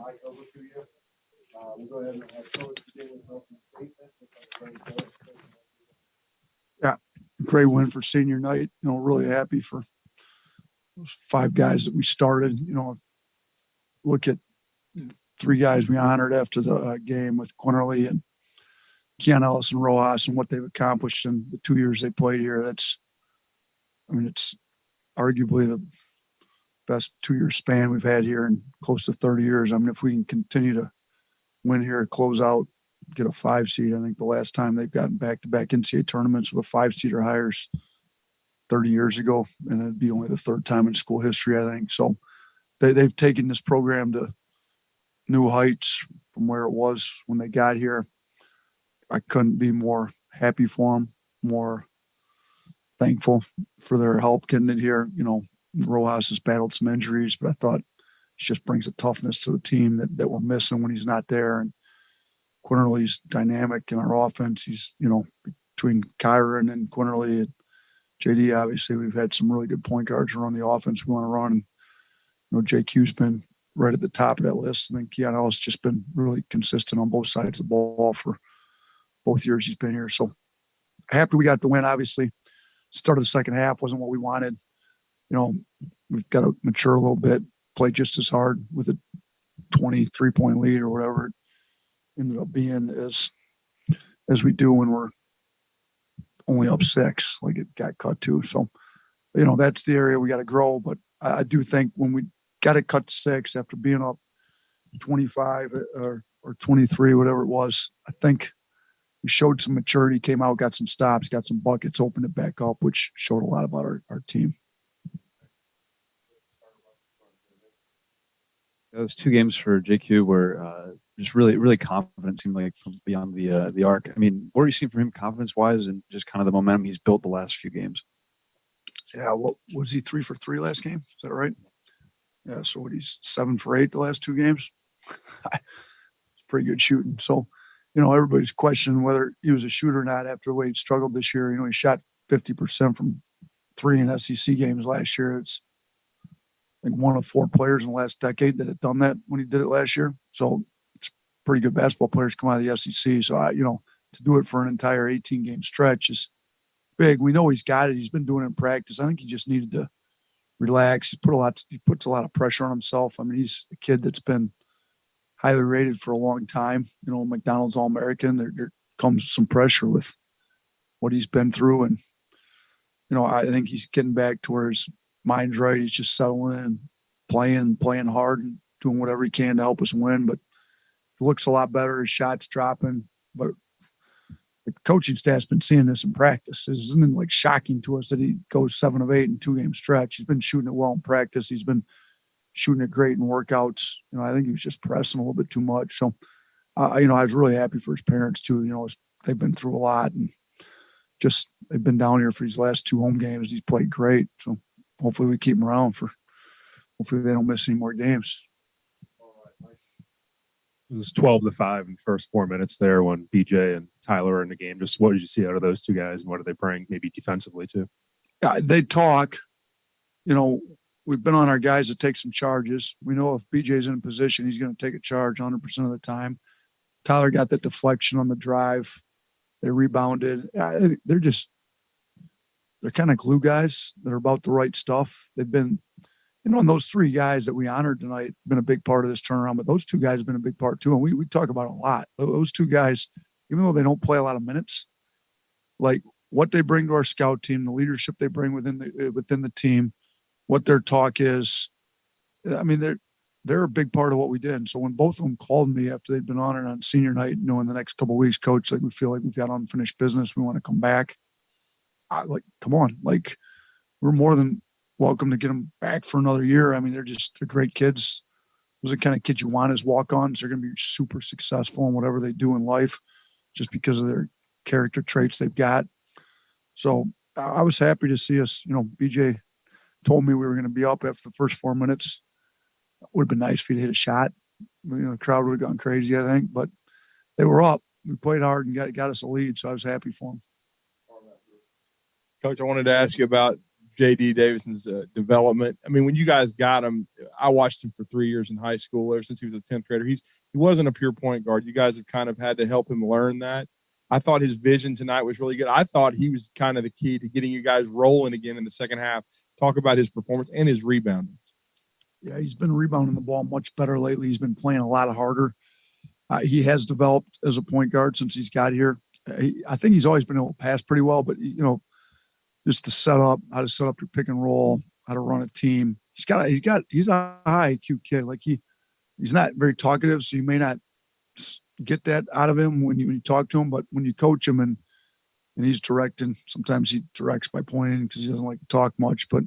mic over to you. We'll go ahead and have Coach begin with opening statement. Yeah, great win for senior night. Really happy for those 5 guys that we started. Look at 3 guys we honored after the game with Quinerly and Keon Ellis and Rojas and what they've accomplished in the 2 years they played here. It's arguably the best 2-year span we've had here in close to 30 years. If we can continue to win here, close out, get a 5 seed. I think the last time they've gotten back-to-back NCAA tournaments with a 5 seed or higher is 30 years ago, and it'd be only the 3rd time in school history, I think. So they've taken this program to new heights from where it was when they got here. I couldn't be more happy for them, more thankful for their help getting it here. Rojas has battled some injuries, but I thought he just brings a toughness to the team that we're missing when he's not there. And Quinerly's dynamic in our offense. He's, between Kyron and Quinerly and JD, obviously we've had some really good point guards around the offense we want to run. And, JQ's been right at the top of that list. And then Keon Ellis just been really consistent on both sides of the ball for both years he's been here. So happy we got the win. Obviously, start of the second half wasn't what we wanted. We've got to mature a little bit, play just as hard with a 23-point lead or whatever it ended up being as we do when we're only up 6, like it got cut to. So, that's the area we got to grow. But I do think when we got it cut to 6 after being up 25 or 23, whatever it was, I think we showed some maturity, came out, got some stops, got some buckets, opened it back up, which showed a lot about our team. Those 2 games for JQ were just really, really confident, seemed like, from beyond the arc. What are you seeing from him confidence-wise and just kind of the momentum he's built the last few games? Yeah, what was he 3 for 3 last game? Is that right? Yeah, so he's 7 for 8 the last 2 games. It's pretty good shooting. So, everybody's questioning whether he was a shooter or not after the way he struggled this year. He shot 50% from 3 in SEC games last year. It's like one of 4 players in the last decade that had done that when he did it last year. So it's pretty good basketball players come out of the SEC. So, to do it for an entire 18-game stretch is big. We know he's got it. He's been doing it in practice. I think he just needed to relax. He puts a lot of pressure on himself. He's a kid that's been highly rated for a long time. McDonald's All-American. There comes some pressure with what he's been through. And, I think he's getting back to where his mind's right. He's just settling in and playing hard and doing whatever he can to help us win. But he looks a lot better. His shot's dropping. But the coaching staff's been seeing this in practice. It isn't like shocking to us that he goes 7 of 8 in 2-game stretch. He's been shooting it well in practice. He's been shooting it great in workouts. I think he was just pressing a little bit too much. So, I was really happy for his parents too. They've been through a lot and just they've been down here for these last 2 home games. He's played great. So hopefully we keep him around hopefully they don't miss any more games. It was 12-5 in the first 4 minutes there when BJ and Tyler were in the game. Just what did you see out of those 2 guys and what are they bring maybe defensively too? Yeah, they talk. We've been on our guys that take some charges. We know if BJ's in a position, he's going to take a charge 100% of the time. Tyler got that deflection on the drive. They rebounded. They're kind of glue guys that are about the right stuff. They've been, and those 3 guys that we honored tonight been a big part of this turnaround, but those 2 guys have been a big part too. And we talk about it a lot. Those 2 guys, even though they don't play a lot of minutes, like what they bring to our scout team, the leadership they bring within the team, what their talk is. They're a big part of what we did. And so when both of them called me after they'd been honored on senior night, in the next couple of weeks, coach, we feel like we've got unfinished business. We want to come back. Come on. We're more than welcome to get them back for another year. They're great kids. Those are the kind of kids you want as walk-ons. They're going to be super successful in whatever they do in life just because of their character traits they've got. So I was happy to see us, BJ told me we were going to be up after the first 4 minutes. It would have been nice for you to hit a shot. The crowd would have gone crazy, I think. But they were up. We played hard and got us a lead, so I was happy for them. Coach, I wanted to ask you about JD Davison's development. I mean, when you guys got him, I watched him for 3 years in high school. Ever since he was a 10th grader, he wasn't a pure point guard. You guys have kind of had to help him learn that. I thought his vision tonight was really good. I thought he was kind of the key to getting you guys rolling again in the second half. Talk about his performance and his rebounding. Yeah, he's been rebounding the ball much better lately. He's been playing a lot harder. He has developed as a point guard since he's got here. I think he's always been able to pass pretty well, but just to set up, how to set up your pick and roll, how to run a team. He's a high IQ kid. Like he's not very talkative, so you may not get that out of him when you talk to him, but when you coach him and he's directing, sometimes he directs by pointing because he doesn't like to talk much, but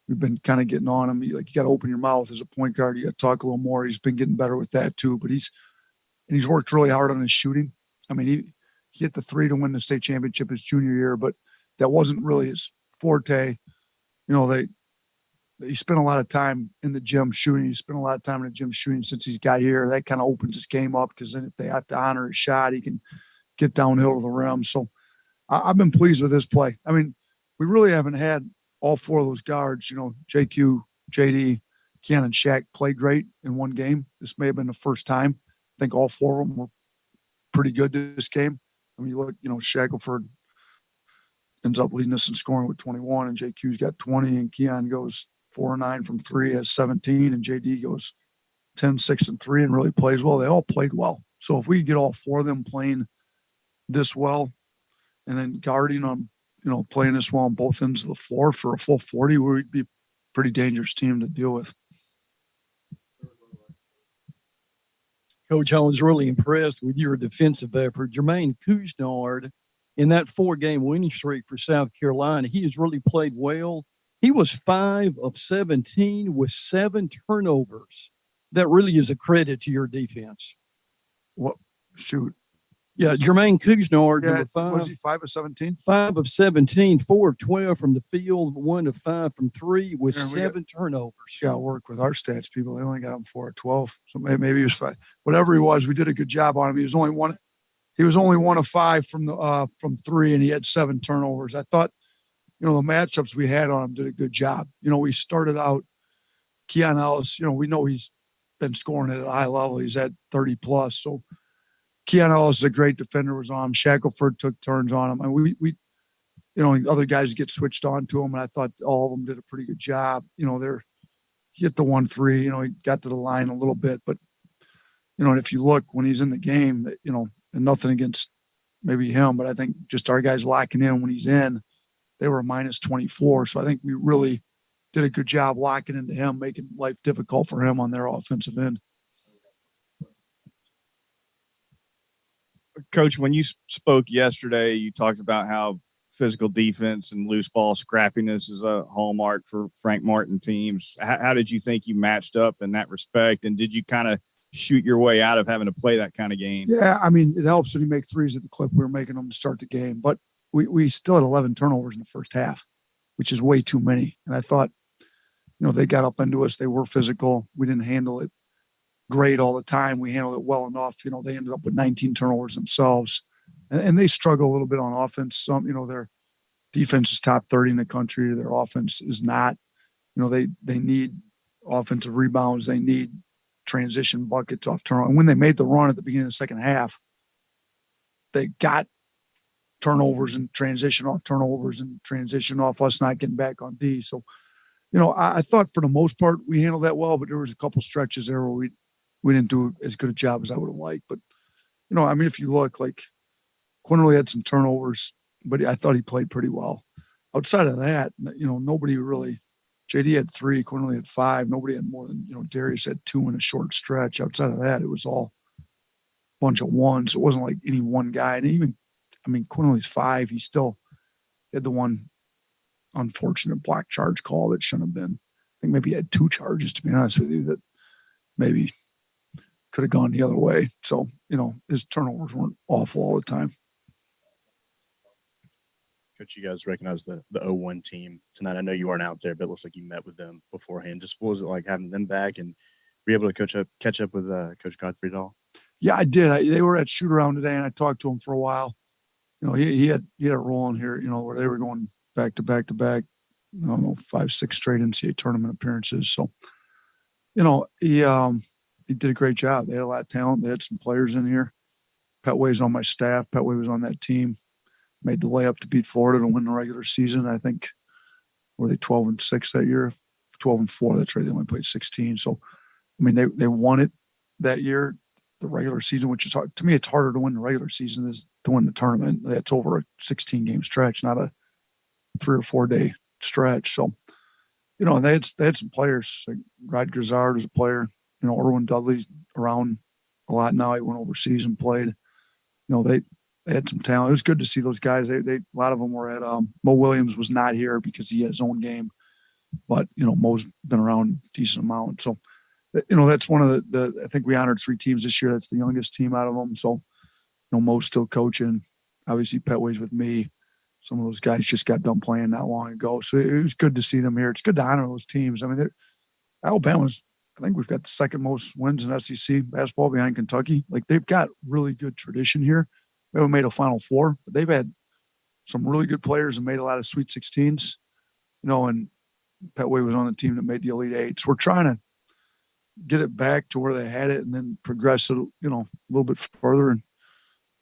we've been kind of getting on him. You got to open your mouth as a point guard. You got to talk a little more. He's been getting better with that too, but he's worked really hard on his shooting. I mean, he hit the three to win the state championship his junior year, but that wasn't really his forte. He spent a lot of time in the gym shooting. He spent a lot of time in the gym shooting since he's got here. That kind of opens his game up because then if they have to honor his shot, he can get downhill to the rim. So I've been pleased with his play. I mean, we really haven't had all four of those guards, JQ, JD, Keon, and Shaq play great in one game. This may have been the first time. I think all four of them were pretty good this game. I mean, you look, Shackelford ends up leading us in scoring with 21, and JQ's got 20, and Keon goes 4-9 from three, has 17, and JD goes 10, 6, and 3, and really plays well. They all played well. So if we could get all four of them playing this well, and then guarding on, playing this well on both ends of the floor for a full 40, we'd be a pretty dangerous team to deal with. Coach, I was really impressed with your defensive effort. Jahvon Quinerly, in that 4-game winning streak for South Carolina, he has really played well. He was 5 of 17 with 7 turnovers. That really is a credit to your defense. What? Shoot. Yeah, Jahvon Quinerly, number 5. Was he 5 of 17? 5 of 17, 4 of 12 from the field, 1 of 5 from 3 with Yeah, 7 turnovers. Got to work with our stats people. They only got him 4 of 12. So maybe he was 5. Whatever he was, we did a good job on him. He was only one of 5 from 3, and he had 7 turnovers. I thought, the matchups we had on him did a good job. We started out Keon Ellis. We know he's been scoring at a high level. He's at 30 plus. So Keon Ellis is a great defender. Was on him. Shackelford took turns on him. And we other guys get switched on to him, and I thought all of them did a pretty good job. He hit the 1-3. He got to the line a little bit, but and if you look when he's in the game, and nothing against maybe him, but I think just our guys locking in when he's in, they were minus 24. So I think we really did a good job locking into him, making life difficult for him on their offensive end. Coach, when you spoke yesterday, you talked about how physical defense and loose ball scrappiness is a hallmark for Frank Martin teams. How did you think you matched up in that respect? And did you kind of shoot your way out of having to play that kind of game? Yeah, I mean, it helps when you make threes at the clip we were making them to start the game. But we still had 11 turnovers in the first half, which is way too many. And I thought, they got up into us. They were physical. We didn't handle it great all the time. We handled it well enough. They ended up with 19 turnovers themselves. And they struggle a little bit on offense. Their defense is top 30 in the country. Their offense is not. They need offensive rebounds. They need transition buckets off turnover. And when they made the run at the beginning of the second half, they got turnovers and transition off turnovers and transition off us not getting back on D. So, I thought for the most part we handled that well, but there was a couple stretches there where we didn't do as good a job as I would have liked. But, if you look, like Quinerly had some turnovers, but I thought he played pretty well. Outside of that, nobody really. JD had 3, Quinerly had 5. Nobody had more than, Darius had 2 in a short stretch. Outside of that, it was all a bunch of ones. It wasn't like any one guy. And even, Quinerly's 5. He still had the one unfortunate block charge call that shouldn't have been. I think maybe he had 2 charges, to be honest with you, that maybe could have gone the other way. So, his turnovers weren't awful all the time. Coach, you guys recognize the 0-1 team tonight. I know you weren't out there, but it looks like you met with them beforehand. Just what was it like having them back and be able to catch up with Coach Godfrey at all? Yeah, I did. They were at shoot around today, and I talked to him for a while. He had it rolling here, where they were going back to back to back I don't know, 5, 6 straight NCAA tournament appearances. So, he did a great job. They had a lot of talent. They had some players in here. Petway's on my staff. Petway was on that team. Made the layup to beat Florida to win the regular season. I think were they 12-6 that year? 12-4. That's right. They only played 16. So, I mean, they won it that year, the regular season, which is hard. To me, it's harder to win the regular season is to win the tournament. That's over a 16-game stretch, not a 3 or 4 day stretch. So, and they had some players. Like Rod Grizzard was a player. Erwin Dudley's around a lot now. He went overseas and played. They had some talent. It was good to see those guys. They a lot of them were at Mo Williams was not here because he had his own game, but Mo's been around a decent amount. So that's one of the I think we honored 3 teams this year. That's the youngest team out of them. So Mo's still coaching. Obviously Petway's with me. Some of those guys just got done playing not long ago. So it was good to see them here. It's good to honor those teams. I mean, Alabama's, I think we've got the second most wins in SEC basketball behind Kentucky. Like they've got really good tradition here. We haven't made a Final Four, but they've had some really good players and made a lot of Sweet 16s. And Petway was on the team that made the Elite Eight. So we're trying to get it back to where they had it and then progress it, a little bit further. And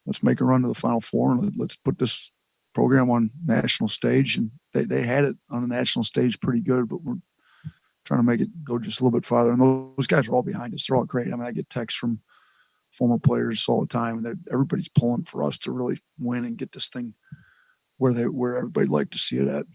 let's make a run to the Final Four and let's put this program on national stage. And they had it on the national stage pretty good, but we're trying to make it go just a little bit farther. And those guys are all behind us. They're all great. I mean, I get texts from former players all the time, and everybody's pulling for us to really win and get this thing where everybody'd like to see it at.